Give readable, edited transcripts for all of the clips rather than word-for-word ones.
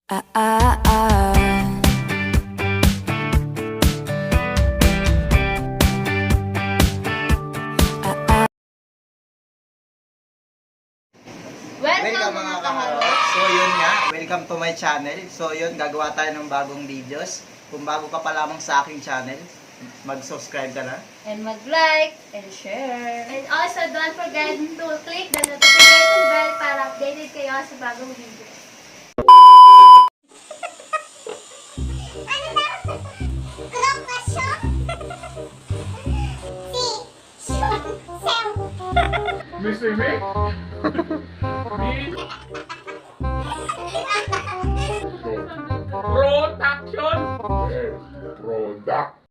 Ah, ah, ah. Welcome mga kaharot! So yun nga, welcome to my channel. So yun, gagawa tayo ng bagong videos. Kung bago ka pa lamang sa aking channel, mag-subscribe ka na. And mag-like and share. And also, don't forget to click the notification bell para updated kayo sa bagong video. Mr. Mick? Production? Yes, product.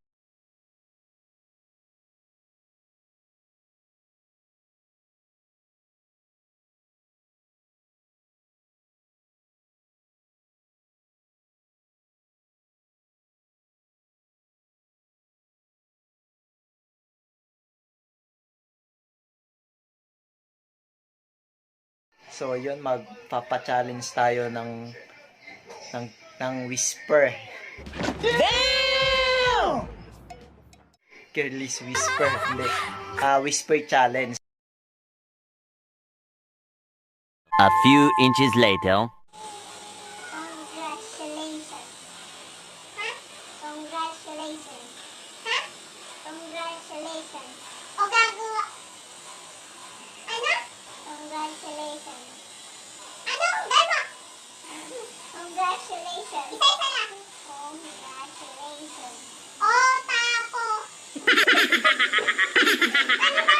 So yun, magpapa-challenge tayo ng whisper. Damn! Girlies whisper. Hindi. Whisper challenge. A few inches later. Congratulations. Ha? Congratulations. Ha? Congratulations. O gagawa. Ano? Congratulations. Ano? Gagawa. Congratulations. Isa-isa lang. Congratulations. O tapo. Ano ba?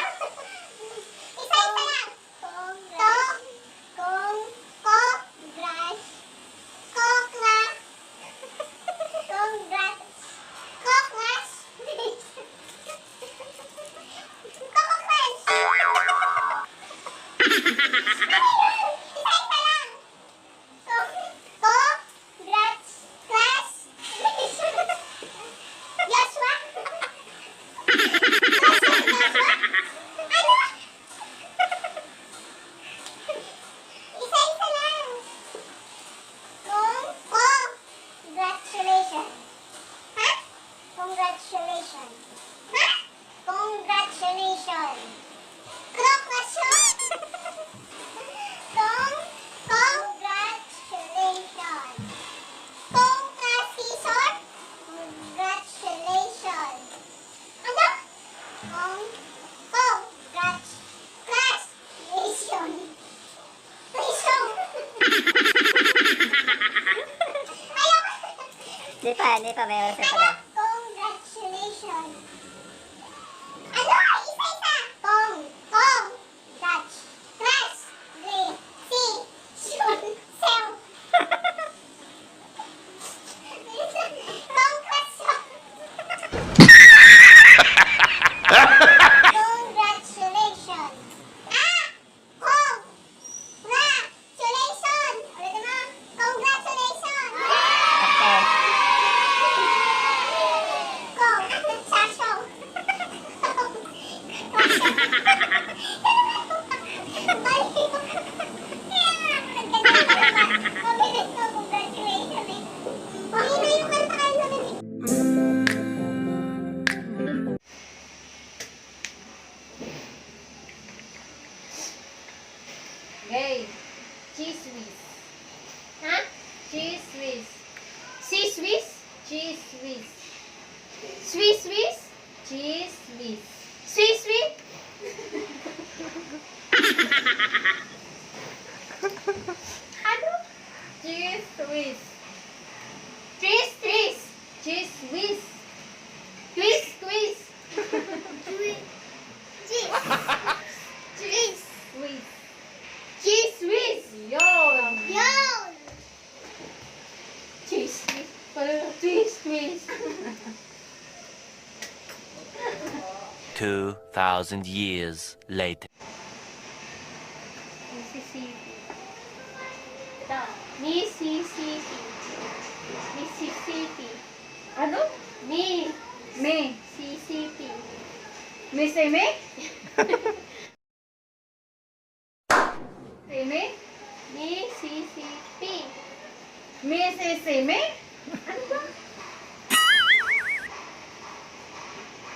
Isa-isa lang. Congrats. Congratulations. Ha? Congratulations. Ha? Congratulations. Congratulations. Congratulations. Congratulations. Ano? Congratulations. Hindi pa, may oras pa. Congratulations. Ano? Isa-isa. Congratulations. Congratulations. Ulit mo. Congratulations. Okay. Cheese whiz. Ha? Cheese whiz. Cheese whiz? Cheese whiz. Swiss whiz? Cheese whiz. Swiss whiz? Ano? Cheese whiz. Cheese whiz. Cheese whiz. Twist, twist. Cheese whiz. Cheese whiz. Yun. Cheese whiz. Parang cheese whiz. 2,000 years later. Mississippi. Ito. Mississippi. Mississippi. Ano? Mississippi. Miss Amy? Amy? Mississippi. Mississippi?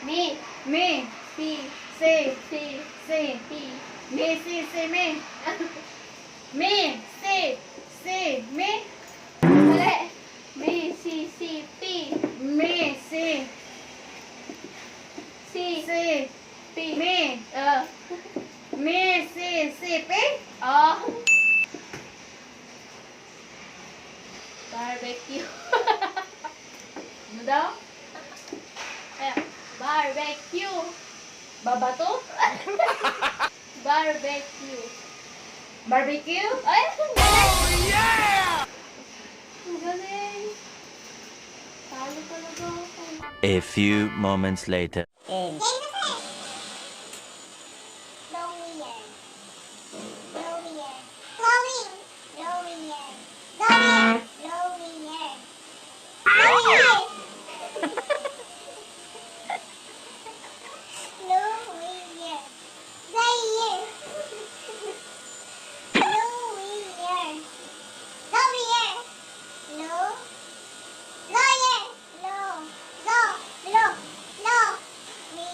Mi. Mi. Si. Si. Si. Si. Pi. Mississippi. Mi. Si. Si. Mi. Mali. Mississippi. Mi. Si. Si. Si. Pi. Mi. Mississippi. Oh. Barbecue. Ano daw? Ayan. Barbecue. Babato? Barbecue. Barbecue? Ay, ang galing! Oh, yeah! Ang galing. Talo talaga ako. A few moments later. Game na tayo. Lowier. Lowier. Glowing. Lowier. Lowier. Lowier. Lowier. Lowier. Lowier. Lowier. Lowier. Lo. Lawyer. Lo. Lo. Lo. Lo. Me.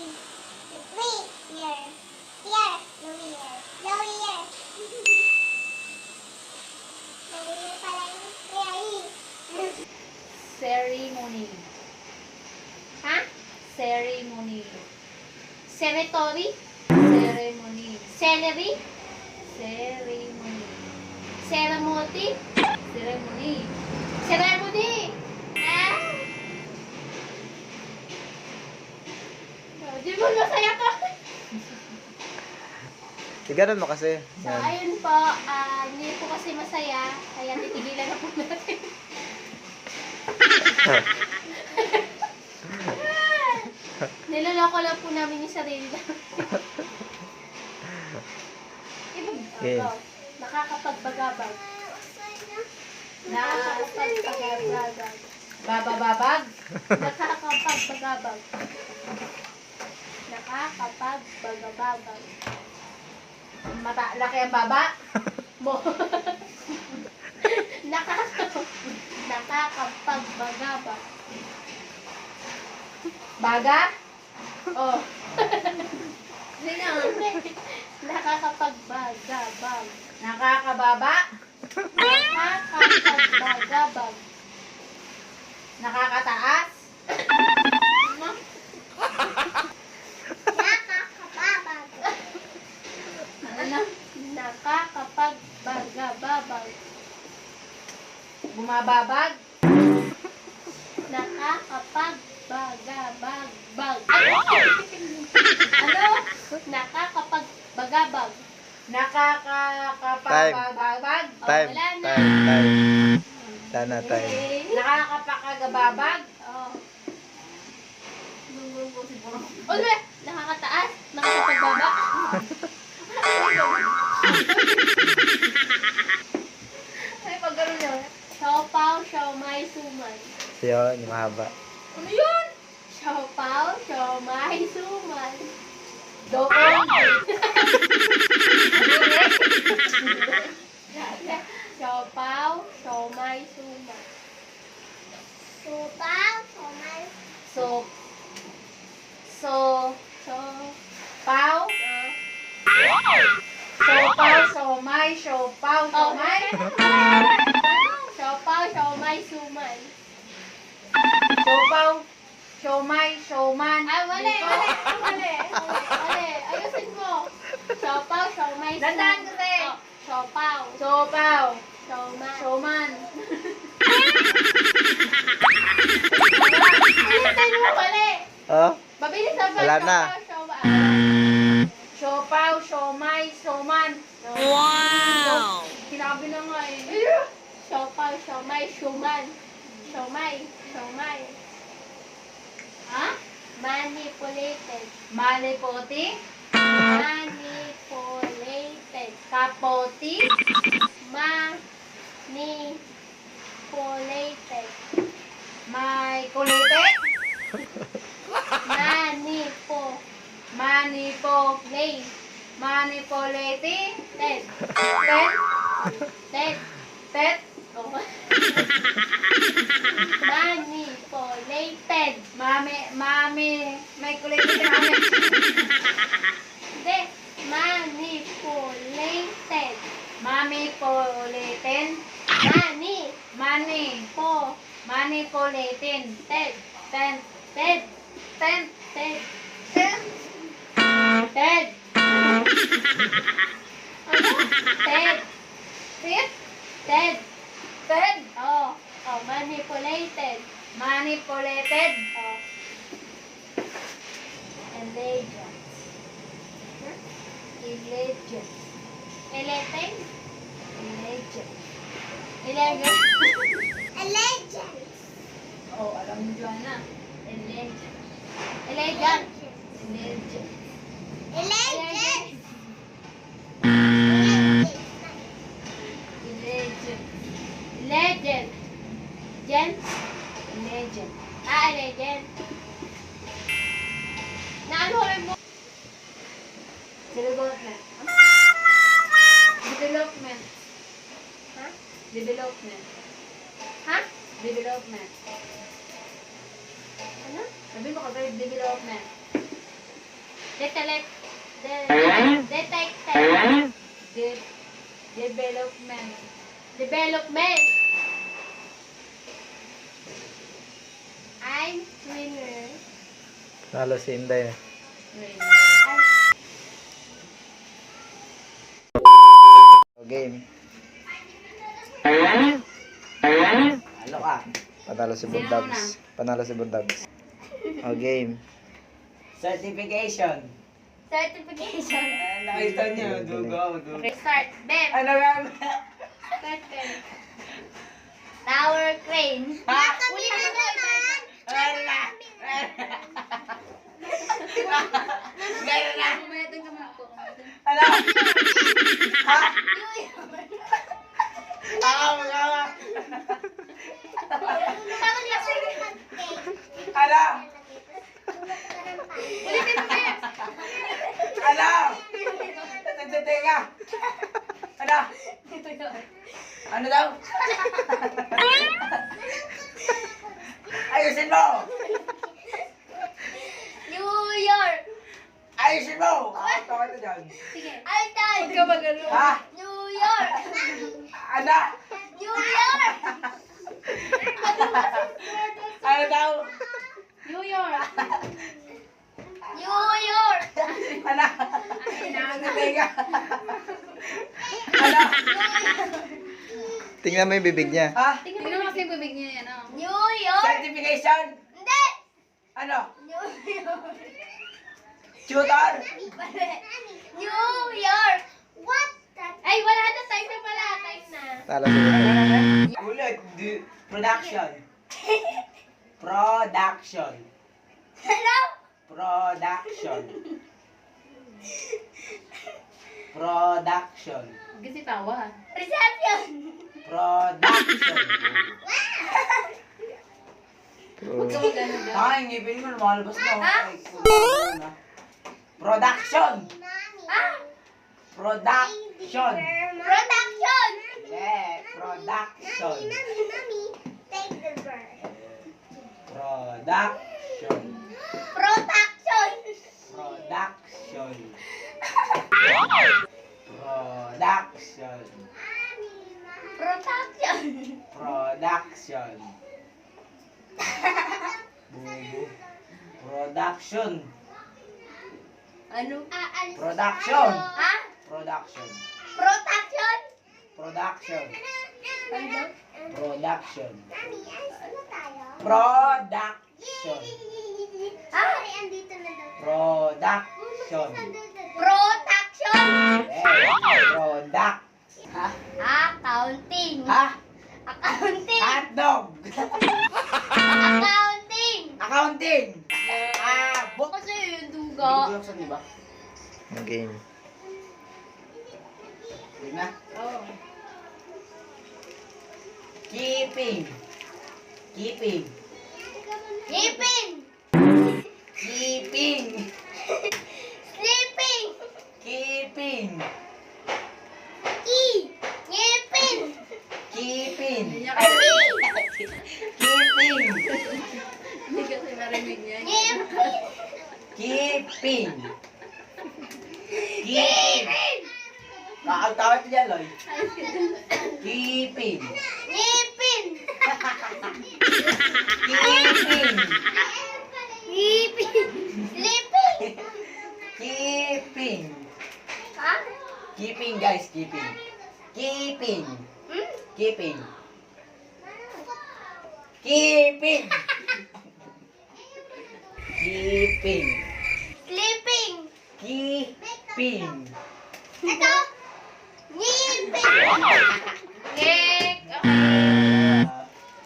We. Here. Here. Lawyer. Lawyer. Lawyer pala yun. Kaya Ceremony. Ha? Ceremony. Cemetery? Ceremony. Celery? Ceremony. Ceremony? Ceremony. Ceremony! Ah! Oh, di ba masaya ka? Tiganan mo kasi. So, Yan. ayun po, hindi po kasi masaya, kaya titigilan na po natin. Niloloko lang po namin yung sarili namin. Okay. Ito, nakakapagbagabag. Nakakapagbagabag. Babababag. Nakakapagbagabag. Nakakapagbagabag. Mata, laki ang baba. Mo. Nakakapagbagabag. Baga. Oh. Nakakapagbagabag. Nakakababa. Nakakapagbagabag. Nakakataas. nakakababag. Ano na? Nakakapagbagabag. Bumababag. Nakakapagbagabag. Ano? Nakakapagbagabag. Nakakakapababag. Time. wala na. Time. Time. Time. Nakakapakagababag. Oh. Ulit! Nakakataas. Nakakapagbaba. Ay, pag gano'n yun. Siopaw, siomay, suman. Yun, yung mahaba. Ano yun? Siopaw, siomay, suman. Doon. Siopaw, siomay, suman. Supaw. Sumal. So, So, paw. Siopaw, siomay, siopaw, siomay. Siopaw, siomay, suman. Siopaw, siomay, sioman. Mali. Ayusin mo. Siopaw, siomay, suman. Dandaan kasi. Oh, siopaw, Siopaw, siomay. sioman. Bilisan mo, mali. Oh? Mabilis na ba? Wala na. Siopaw, siomay, sioman. Wow! Sinabi na nga eh. Siopaw, siomay, suman. Siomay. Ha? Manipulated. Malipoti, Manipulated. kapoti, Manipulated. may kulite, manipulati, Ted. tet, Ted. tet, Okay. Manipulated. May kulitin ka namin. Hindi. Manipulated. Manipulitin. Manipulitin. Ted. Ted. Ted. Ano? Ted. Ted. Ted. Ted. Oh, manipulated. Manipulated. Oh. Elegant. Elegant. Elegant. Elegant. A legend. Oh, alam mo dyan na. Elegant. Elegant. Legend. Elegant. A legend. Legend. Legend. Gent. Legend. Legend. Naanorin mo. Development. Development. Ha? Development. Ha? Development. Ano? Sabi mo ka development. Detect. Detected. Development. Development. I'm winner. Nalo si Inday. Game. Halo ka. Panalo si Bulldogs. Panalo si Bulldogs. O game. Certification. Certification. Nakita niyo, dugo. Restart. Bem. Ano yan? Start Bem. Tower crane. Kami na naman. Meron na. Meron na. Kumayatin ka muna po. Ano? Ha? Kawa. Tama niya. Ano? Ulitin mo Bem. Ano? Tintintay ka. Ano? Ano daw? Ayusin mo! New York. Ayusin mo! Ito ka na dyan. Sige. Ay, tay. Huwag ka magano. Ha? New York. Ano? New York. Ano daw? New York. New York. Ano? Tintintay ka. Ano? Tingnan mo yung bibig niya. Ha? Tingnan mo kasi yung bibig niya yan. Oh. New York. Certification? Hindi. Ano? New York. Tutor? New York. What the? Ay, wala na. Time na pala. Time na. Talo si Ulit. Production. Production. Hello? Production. Production. Kasi tawa. Reception. Production. Huwag ka magano dyan. Ay, ngipin mo, lumalabas na. Ha? Production. Ah, Production. production. Yeah, production. Mommy, take the bird. Production. Production. Production. Production. Production. Production. Bubu. Production. Ano? Production. Ha? Production. Production. Production. Ano? Production. Mommy, alis na tayo. Production. Sorry, andito na daw. Production. Production. Product. Ha? Accounting. Ha? Accounting. Hotdog. Accounting. Accounting. Book. Kasi yung duga. Buksan niyo ba? Ang game. Game na? Oh. Keeping. Keeping. Sleeping. Keeping. Sleeping. Keeping. Ngipin. Keeping. Hindi niya Ay, kasi. Keeping. Hindi ka Keeping. Keeping. Kakagtawad ko dyan, Loy. Keeping. Ngipin. Keeping. Ngipin. Lipin. Keeping. Ha? Keeping, guys. Keeping. Keeping. Keeping. Keeping. Keeping. Sleeping. Keeping. Ito. Ngipin. Cake!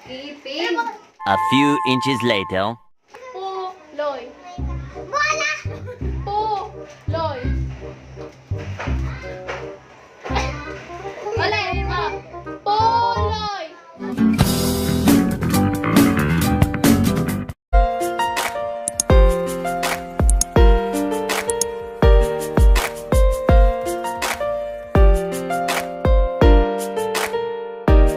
Ipin! A few inches later.